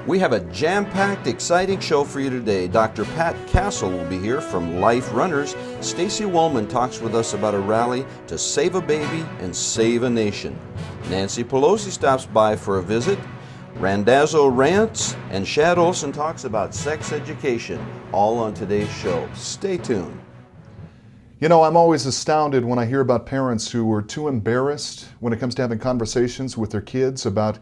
We have a jam-packed, exciting show for you today. Dr. Pat Castle will be here from Life Runners. Stacy Woolman talks with us about a rally to save a baby and save a nation. Nancy Pelosi stops by for a visit. Randazzo rants, and Shad Olson talks about sex education, all on today's show. Stay tuned. You know, I'm always astounded when I hear about parents who are too embarrassed when it comes to having conversations with their kids about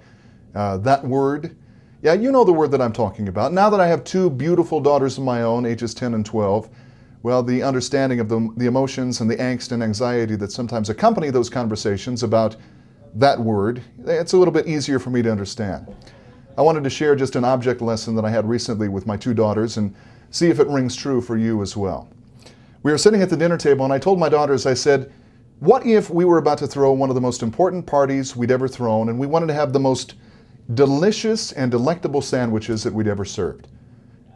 that word. Yeah, you know the word that I'm talking about. Now that I have two beautiful daughters of my own, ages 10 and 12, well, the understanding of the emotions and the angst and anxiety that sometimes accompany those conversations about that word, it's a little bit easier for me to understand. I wanted to share just an object lesson that I had recently with my two daughters and see if it rings true for you as well. We were sitting at the dinner table and I told my daughters, I said, what if we were about to throw one of the most important parties we'd ever thrown and we wanted to have the most delicious and delectable sandwiches that we'd ever served?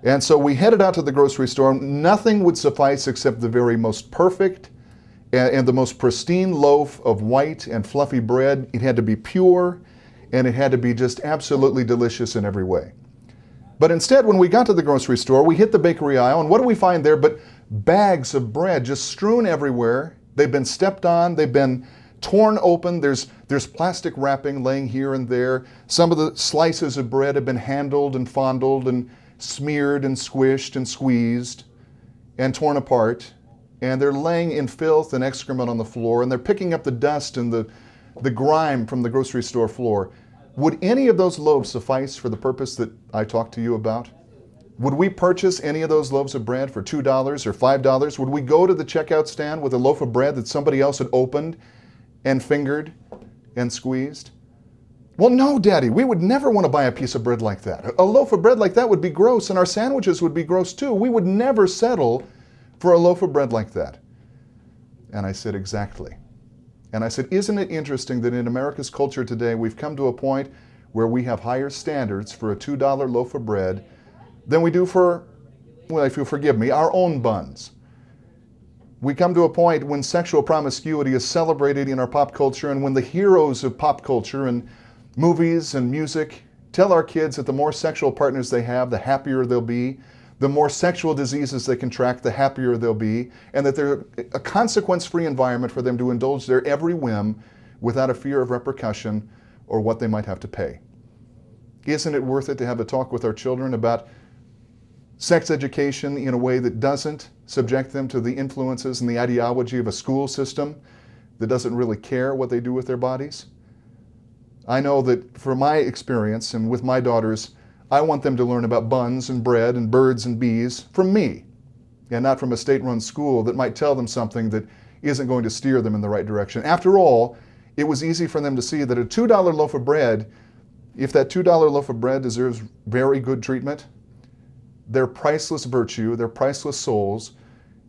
And so we headed out to the grocery store. Nothing would suffice except the very most perfect and the most pristine loaf of white and fluffy bread. It had to be pure and it had to be just absolutely delicious in every way. But instead, when we got to the grocery store, we hit the bakery aisle, and what do we find there but bags of bread just strewn everywhere. They've been stepped on, they've been torn open, there's plastic wrapping laying here and there. Some of the slices of bread have been handled and fondled and smeared and squished and squeezed and torn apart. And they're laying in filth and excrement on the floor, and they're picking up the dust and the grime from the grocery store floor. Would any of those loaves suffice for the purpose that I talked to you about? Would we purchase any of those loaves of bread for $2 or $5? Would we go to the checkout stand with a loaf of bread that somebody else had opened and fingered and squeezed? Well, no, Daddy, we would never want to buy a piece of bread like that. A loaf of bread like that would be gross, and our sandwiches would be gross too. We would never settle for a loaf of bread like that. And I said, exactly. And I said, isn't it interesting that in America's culture today, we've come to a point where we have higher standards for a $2 loaf of bread than we do for, well, if you'll forgive me, our own buns. We come to a point when sexual promiscuity is celebrated in our pop culture, and when the heroes of pop culture and movies and music tell our kids that the more sexual partners they have, the happier they'll be, the more sexual diseases they contract, the happier they'll be, and that they're a consequence-free environment for them to indulge their every whim without a fear of repercussion or what they might have to pay. Isn't it worth it to have a talk with our children about sex education in a way that doesn't subject them to the influences and the ideology of a school system that doesn't really care what they do with their bodies? I know that from my experience and with my daughters, I want them to learn about buns and bread and birds and bees from me, and not from a state-run school that might tell them something that isn't going to steer them in the right direction. After all, it was easy for them to see that a $2 loaf of bread, if that $2 loaf of bread deserves very good treatment, their priceless virtue, their priceless souls,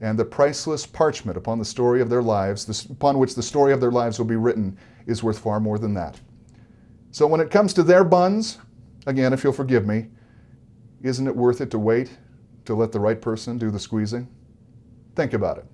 and the priceless parchment upon the story of their lives, upon which the story of their lives will be written, is worth far more than that. So when it comes to their buns, again, if you'll forgive me, isn't it worth it to wait to let the right person do the squeezing? Think about it.